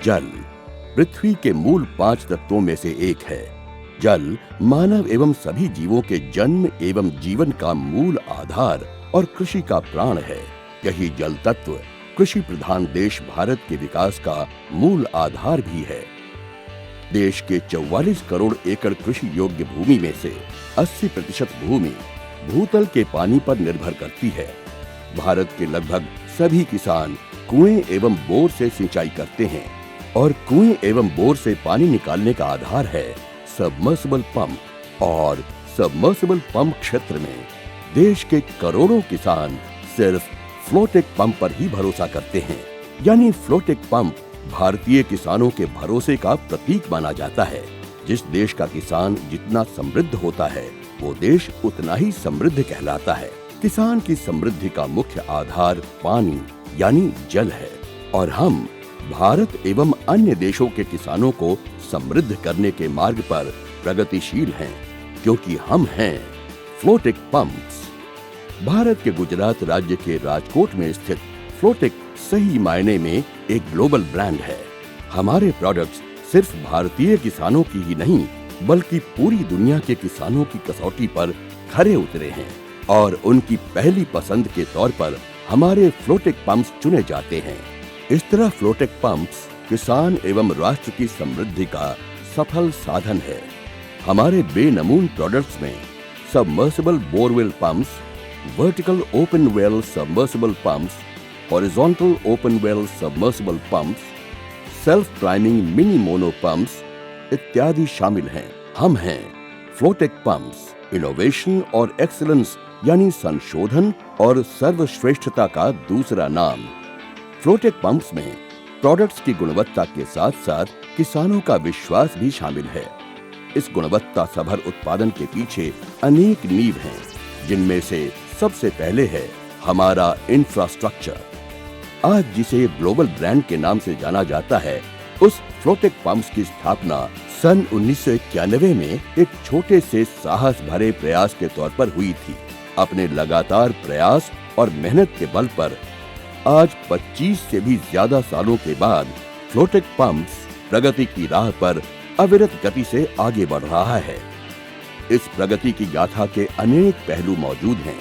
जल पृथ्वी के मूल 5 तत्वों में से एक है। जल मानव एवं सभी जीवों के जन्म एवं जीवन का मूल आधार और कृषि का प्राण है। यही जल तत्व कृषि प्रधान देश भारत के विकास का मूल आधार भी है। देश के 44 करोड़ एकड़ कृषि योग्य भूमि में से 80% भूमि भूतल के पानी पर निर्भर करती है। भारत के लगभग सभी किसान कुएं एवं बोर से सिंचाई करते हैं और कुएं एवं बोर से पानी निकालने का आधार है सबमर्सिबल पंप। और सबमर्सिबल पंप क्षेत्र में देश के करोड़ों किसान सिर्फ फ्लोटेक पंप पर ही भरोसा करते हैं। यानी फ्लोटेक पंप भारतीय किसानों के भरोसे का प्रतीक माना जाता है। जिस देश का किसान जितना समृद्ध होता है वो देश उतना ही समृद्ध कहलाता है। किसान की समृद्धि का मुख्य आधार पानी यानी जल है और हम भारत एवं अन्य देशों के किसानों को समृद्ध करने के मार्ग पर प्रगतिशील हैं, क्योंकि हम हैं फ्लोटेक पंप्स। भारत के गुजरात राज्य के राजकोट में स्थित फ्लोटेक सही मायने में एक ग्लोबल ब्रांड है। हमारे प्रोडक्ट्स सिर्फ भारतीय किसानों की ही नहीं बल्कि पूरी दुनिया के किसानों की कसौटी पर खरे उतरे हैं और उनकी पहली पसंद के तौर पर हमारे फ्लोटेक पंप्स चुने जाते हैं। इस तरह फ्लोटेक पंप्स किसान एवं राष्ट्र की समृद्धि का सफल साधन है। हमारे बेनमून प्रोडक्ट्स में submersible borewell pumps, vertical open well submersible pumps, horizontal open well submersible pumps, self priming mini mono pumps इत्यादि शामिल हैं। हम हैं फ्लोटेक पंप्स। इनोवेशन और एक्सीलेंस यानी संशोधन और सर्वश्रेष्ठता का दूसरा नाम। फ्लोटेक पंप्स में प्रोडक्ट्स की गुणवत्ता के साथ साथ किसानों का विश्वास भी शामिल है। इस गुणवत्ता सभर उत्पादन के पीछे अनेक नींव हैं, जिनमें से सबसे पहले है हमारा इंफ्रास्ट्रक्चर। आज जिसे ग्लोबल ब्रांड के नाम से जाना जाता है, उस फ्लोटेक पंप्स की स्थापना सन 1991 में एक छोटे से साहस भरे प्रयास के तौर पर हुई थी। अपने लगातार प्रयास और मेहनत के बल पर आज 25 से भी ज्यादा सालों के बाद फ्लोटेक पंप्स प्रगति की राह पर अविरत गति से आगे बढ़ रहा है। इस प्रगति की गाथा के अनेक पहलू मौजूद हैं,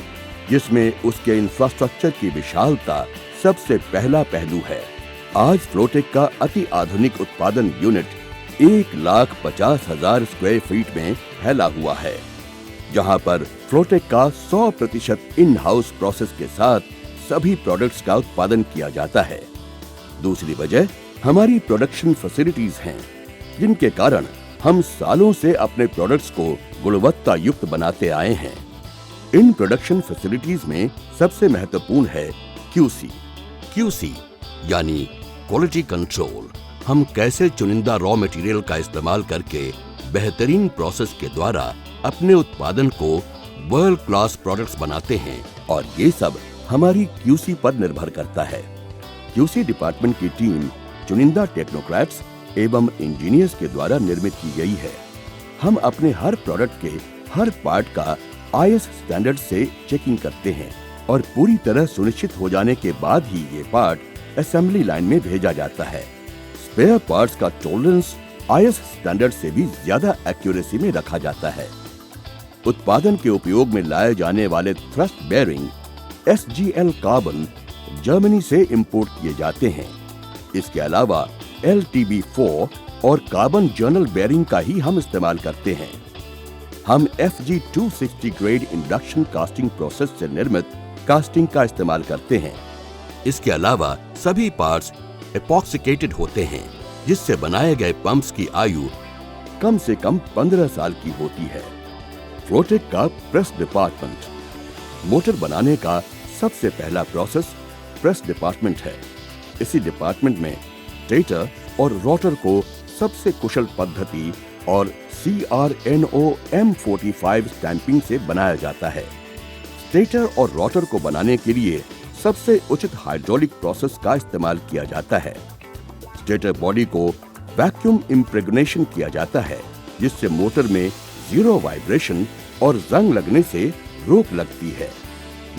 जिसमें उसके इंफ्रास्ट्रक्चर की विशालता सबसे पहला पहलू है। आज फ्लोटेक का अति आधुनिक उत्पादन यूनिट 1,50,000 स्क्वायर फीट में फैला हुआ है, जहां पर फ्लोटेक का 100% इन हाउस प्रोसेस के साथ सभी प्रोडक्ट्स का उत्पादन किया जाता है। दूसरी वजह हमारी प्रोडक्शन फैसिलिटीज हैं, जिनके कारण हम सालों से अपने प्रोडक्ट्स को गुणवत्ता युक्त बनाते आए हैं। इन प्रोडक्शन फैसिलिटीज में सबसे महत्वपूर्ण है QC यानी क्वालिटी कंट्रोल। हम कैसे चुनिंदा रॉ मटेरियल का इस्तेमाल करके बेहतरीन प्रोसेस के द्वारा अपने उत्पादन को वर्ल्ड क्लास प्रोडक्ट्स बनाते हैं, और ये सब हमारी QC पर निर्भर करता है। QC डिपार्टमेंट की टीम चुनिंदा टेक्नोक्रेट्स एवं इंजीनियर्स के द्वारा निर्मित की गई है। हम अपने हर प्रोडक्ट के हर पार्ट का IS स्टैंडर्ड से चेकिंग करते हैं और पूरी तरह सुनिश्चित हो जाने के बाद ही ये पार्ट असेंबली लाइन में भेजा जाता है। स्पेयर पार्ट्स का टॉलरेंस IS स्टैंडर्ड से भी ज्यादा एक्यूरेसी में रखा जाता है। उत्पादन के उपयोग में लाए जाने वाले thrust bearing SGL carbon Germany से इंपोर्ट किए जाते हैं। इसके अलावा LTB4 और कार्बन जर्नल बेयरिंग का ही हम इस्तेमाल करते हैं। हम FG 260 grade induction casting process से निर्मित कास्टिंग का इस्तेमाल करते हैं। इसके अलावा सभी पार्ट्स एपॉक्सिकेटेड होते हैं, जिससे बनाए गए पंप्स की आयु कम से कम 15 साल की होती है। फ्लोटेक का प्रेस डिपार्टमेंट मोटर बनाने का सबसे पहला प्रोसेस प्रेस डिपार्टमेंट है। इसी डिपार्टमेंट में स्टेटर और रोटर को सबसे कुशल पद्धति और CRNO M45 स्टैंपिंग से बनाया जाता है। स्टेटर और रोटर को बनाने के लिए सबसे उचित हाइड्रोलिक प्रोसेस का इस्तेमाल किया जाता है। स्टेटर बॉडी को वैक्यूम इम्प्रेग्नेशन किया जाता है, जिससे मोटर में जीरो वाइब्रेशन और जंग लगने से रोक लगती है।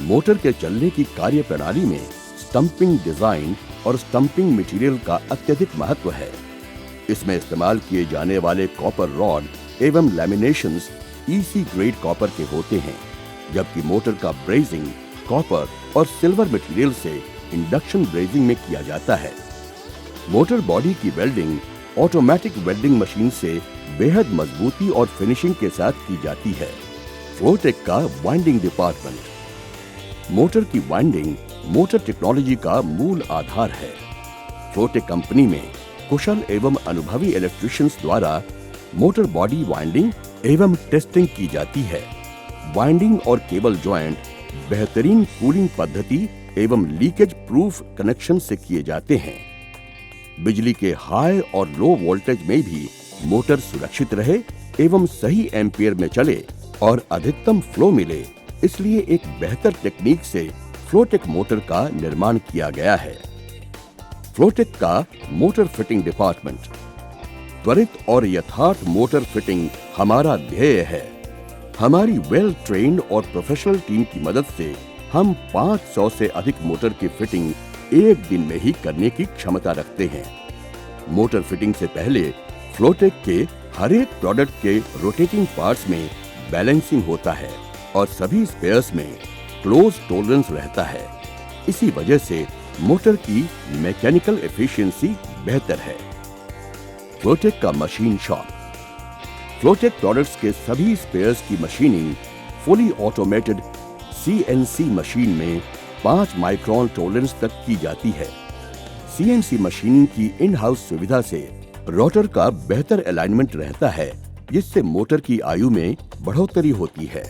मोटर के चलने की कार्य प्रणाली में स्टंपिंग डिजाइन और स्टंपिंग मटेरियल का अत्यधिक महत्व है। इसमें इस्तेमाल किए जाने वाले कॉपर रॉड एवं लैमिनेशंस ईसी ग्रेड कॉपर के होते हैं, जबकि मोटर का ब्रेजिंग कॉपर और सिल्वर मटेरियल से इंडक्शन ब्रेजिंग में किया जाता है। मोटर बॉडी की वेल्डिंग ऑटोमेटिक वेल्डिंग मशीन से बेहद मजबूती और फिनिशिंग के साथ की जाती है। फ्लोटेक का वाइंडिंग डिपार्टमेंट। मोटर की वाइंडिंग मोटर टेक्नोलॉजी का मूल आधार है। फ्लोटेक कंपनी में कुशल एवं अनुभवी इलेक्ट्रिशियंस द्वारा मोटर बॉडी वाइंडिंग एवं टेस्टिंग की जाती है। वाइंडिंग और केबल जॉइंट बेहतरीन कूलिंग पद्धति एवं लीकेज प्रूफ कनेक्शन से किए जाते हैं। बिजली के हाई और लो वोल्टेज में भी मोटर सुरक्षित रहे एवं सही एम्पियर में चले और अधिकतम फ्लो मिले, इसलिए एक बेहतर टेक्निक से फ्लोटेक मोटर का निर्माण किया गया है। फ्लोटेक का मोटर फिटिंग डिपार्टमेंट। त्वरित और यथार्थ मोटर फिटिंग हमारा ध्येय है। हमारी वेल ट्रेन्ड और प्रोफेशनल टीम की मदद से हम 500 से अधिक मोटर की फिटिंग एक दिन में ही करने की क्षमता रखते हैं। मोटर फिटिंग से पहले फ्लोटेक के हर एक प्रोडक्ट के रोटेटिंग पार्ट्स में बैलेंसिंग होता है और सभी स्पेयर्स में क्लोज टॉलरेंस रहता है। इसी वजह से मोटर की मैकेनिकल एफिशिएंसी बेहतर है। फ्लोटेक का मशीन शॉप। फ्लोटेक प्रोडक्ट्स के सभी स्पेयर्स की machining fully automated CNC machine में 5 माइक्रोन टॉलरेंस तक की जाती है। सीएनसी मशीनिंग की इन हाउस सुविधा से रोटर का बेहतर अलाइनमेंट रहता है, जिससे मोटर की आयु में बढ़ोतरी होती है।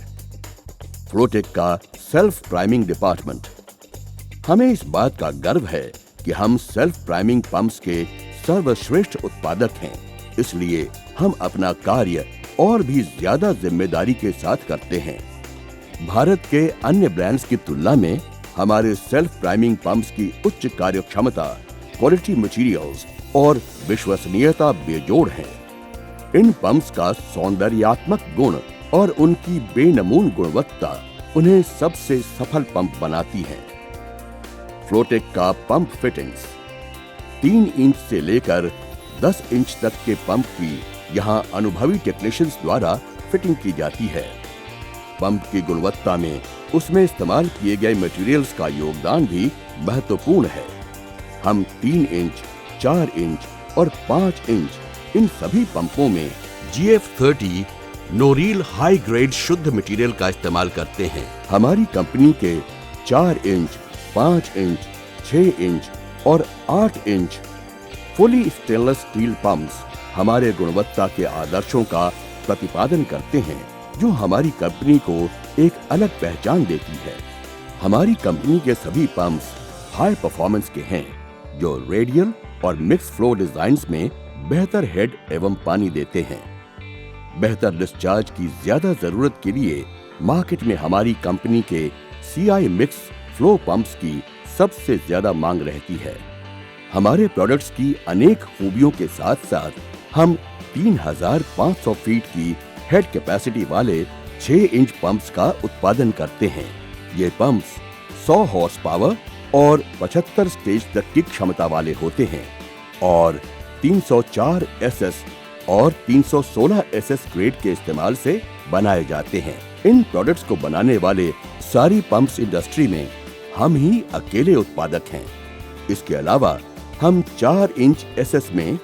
फ्लोटेक का सेल्फ प्राइमिंग डिपार्टमेंट। हमें इस बात का गर्व है कि हम सेल्फ प्राइमिंग पंप्स के सर्वश्रेष्ठ उत्पादक हैं, इसलिए हम अपना कार्य और भी ज्यादा जिम्मेदारी के साथ करते हैं। भारत के अन्य ब्रांड्स की तुलना में हमारे सेल्फ प्राइमिंग पंप्स की उच्च कार्यक्षमता, क्वालिटी मटेरियल्स और विश्वसनीयता बेजोड़ है। इन पंप्स का सौंदर्यात्मक गुण और उनकी बेनमून गुणवत्ता उन्हें सबसे सफल पंप बनाती है। फ्लोटेक का पंप फिटिंग्स। 3 इंच से लेकर 10 इंच तक के पंप की यहाँ अनुभवी टेक्नीशियंस द्वारा फिटिंग की जाती है। पंप की गुणवत्ता में उसमें इस्तेमाल किए गए मटेरियल्स का योगदान भी महत्वपूर्ण है। हम 3 इंच, 4 इंच और 5 इंच इन सभी पंपों में GF30 नोरील हाई ग्रेड शुद्ध मटेरियल का इस्तेमाल करते हैं। हमारी कंपनी के 4 इंच, 5 इंच, 6 इंच और 8 inch fully stainless steel pumps हमारे गुणवत्ता के आदर्शों का प्रतिपादन करते हैं, जो हमारी कंपनी को एक अलग पहचान देती है। हमारी कंपनी के सभी पंप्स हाई परफॉर्मेंस के हैं, जो रेडियल और मिक्स फ्लो डिजाइन्स में बेहतर हेड एवं पानी देते हैं। बेहतर डिस्चार्ज की ज्यादा जरूरत के लिए मार्केट में हमारी कंपनी के CI मिक्स फ्लो पंप्स की सबसे ज्यादा मांग रहती है। हमारे प्रोडक्ट्स की अनेक खूबियों के साथ साथ हम 3500 फीट की हेड कैपेसिटी वाले 6 इंच पंप्स का उत्पादन करते हैं। ये पंप्स 100 हॉर्स पावर और 75 स्टेज तक की क्षमता वाले होते हैं और 304 SS और 316 SS ग्रेड के इस्तेमाल से बनाए जाते हैं। इन प्रोडक्ट्स को बनाने वाले सारी पंप्स इंडस्ट्री में हम ही अकेले उत्पादक हैं। इसके अलावा हम 4 इंच SS में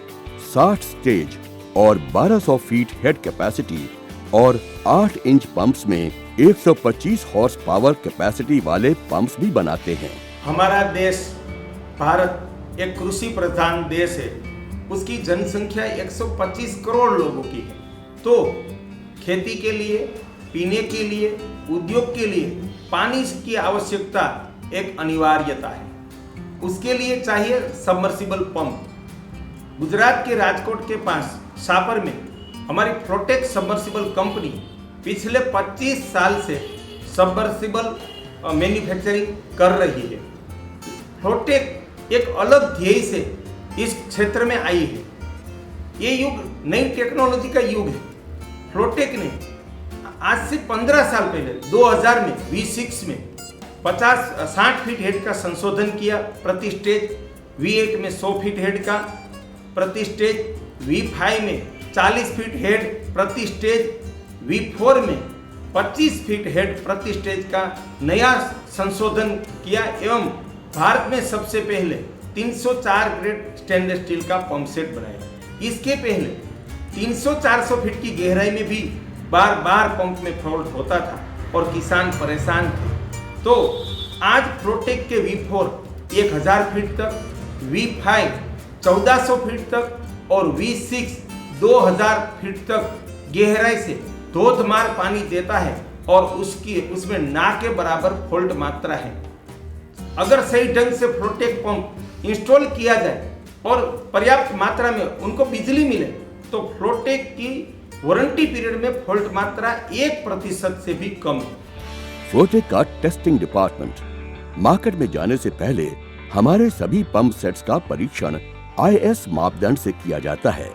60 स्टेज और 1200 फीट हेड कैपेसिटी और 8 इंच पंप्स में 125 हॉर्स पावर कैपेसिटी वाले पंप्स भी बनाते हैं। हमारा देश भारत एक कृषि प्रधान देश है। उसकी जनसंख्या 125 करोड़ लोगों की है। तो खेती के लिए, पीने के लिए, उद्योग के लिए पानी की आवश्यकता एक अनिवार्यता है। उसके लिए चाहिए सबमर्सिबल पंप। गुजरात के राजकोट के पास शापर में हमारी फ्लोटेक सबमर्सिबल कंपनी पिछले 25 साल से सबमर्सिबल मैन्युफैक्चरिंग कर रही है। फ्लोटेक एक अलग ध्येय से इस क्षेत्र में आई है। ये युग नई टेक्नोलॉजी का युग है। फ्लोटेक ने आज से 15 साल पहले 2000 में V6 में 60 फीट हेड का संशोधन किया प्रति स्टेज, V8 में 100 फीट हेड का प्रति स्टेज, V5 में 40 फीट हेड प्रति स्टेज, V4 में 25 फीट हेड प्रति स्टेज का नया संशोधन किया एवं भारत में सबसे पहले 304 ग्रेड स्टेनलेस स्टील का पंप सेट बनाया। इसके पहले 300-400 फीट की गहराई में भी बार बार पंप में फॉल्ट होता था और किसान परेशान थे। तो आज फ्लोटेक के V4 1000 फीट तक, V5 1400 फीट तक और V6 2000 फीट तक गहराई से धोधमार पानी देता है और उसमें ना के बराबर फॉल्ट मात्रा है। अगर सही ढंग से फ्लोटेक पंप इंस्टॉल किया जाए और पर्याप्त मात्रा में उनको बिजली मिले तो फ्लोटेक की वारंटी पीरियड में फॉल्ट मात्रा 1% से भी कम है। फ्लोटेक का टेस्टिंग डिपार्टमेंट मार्केट में जाने से पहले हमारे सभी पंप सेट्स का परीक्षण IS मापदंड से किया जाता है।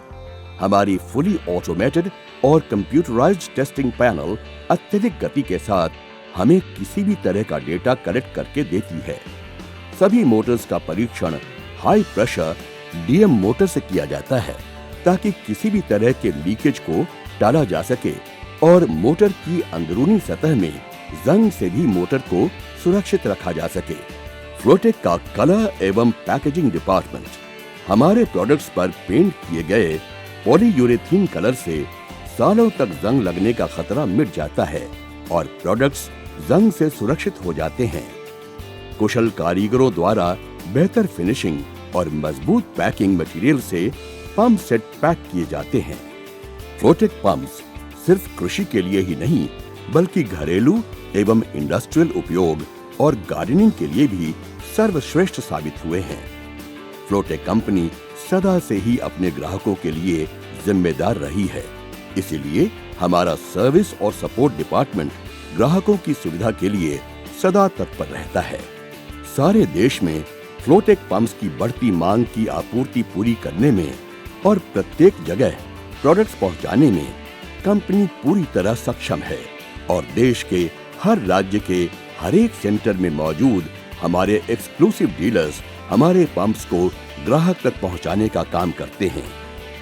हमारी फुली ऑटोमेटेड और कंप्यूटराइज्ड टेस्टिंग पैनल अत्यधिक गति के साथ हमें किसी भी तरह का डेटा कलेक्ट करके देती है। सभी मोटर्स का परीक्षण हाई प्रेशर DM मोटर से किया जाता है ताकि किसी भी तरह के लीकेज को टाला जा सके और मोटर की अंदरूनी सतह में जंग से भी मोटर को सुरक्षित रखा जा सके। फ्लोटेक का कलर एवं पैकेजिंग डिपार्टमेंट हमारे प्रोडक्ट्स पर पेंट किए गए पॉलीयूरेथीन कलर से सालों तक जंग लगने का खतरा मिट जाता है और प्रोडक्ट्स जंग से सुरक्षित हो जाते हैं। कुशल कारीगरों द्वारा बेहतर फिनिशिंग और मजबूत पैकिंग मटेरियल से पंप सेट पैक किए जाते हैं। फ्लोटेक पंप्स सिर्फ कृषि के लिए ही नहीं बल्कि घरेलू एवं इंडस्ट्रियल उपयोग और गार्डनिंग के लिए भी सर्वश्रेष्ठ साबित हुए हैं। फ्लोटेक कंपनी सदा से ही अपने ग्राहकों के लिए जिम्मेदार रही है, इसीलिए हमारा सर्विस और सपोर्ट डिपार्टमेंट ग्राहकों की सुविधा के लिए सदा तत्पर रहता है। सारे देश में फ्लोटेक पंप्स की बढ़ती मांग की आपूर्ति पूरी करने में और प्रत्येक जगह प्रोडक्ट्स पहुंचाने में कंपनी पूरी तरह सक्षम है और देश के हर राज्य के हर एक सेंटर में मौजूद हमारे एक्सक्लूसिव डीलर्स हमारे पंप्स को ग्राहक तक पहुंचाने का काम करते हैं।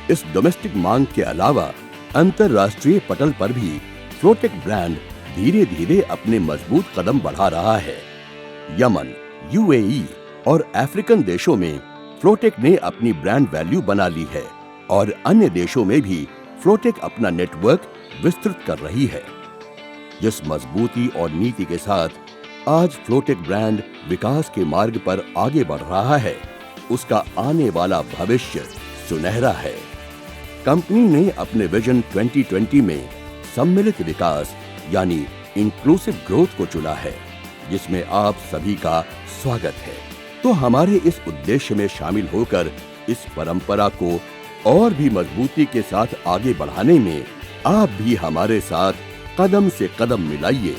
इस डोमेस्टिक मांग के अलावा अंतर्राष्ट्रीय पटल पर भी फ्लोटेक ब्रांड धीरे धीरे अपने मजबूत कदम बढ़ा रहा है। यमन, UAE और अफ्रीकन देशों में फ्लोटेक ने अपनी ब्रांड वैल्यू बना ली है और अन्य देशों में भी फ्लोटेक अपना नेटवर्क विस्तृत कर रही है। जिस मजबूती और नीति के साथ आज फ्लोटेक ब्रांड विकास के मार्ग पर आगे बढ़ रहा है, उसका आने वाला भविष्य सुनहरा है। कंपनी ने अपने विजन 2020 में सम्मिलित विकास यानी इंक्लूसिव ग्रोथ को चुना है, जिसमें आप सभी का स्वागत है। तो हमारे इस उद्देश्य में शामिल होकर इस परंपरा को और भी मजबूती के साथ आगे बढ़ाने में आप भी हमारे साथ कदम से कदम मिलाइए।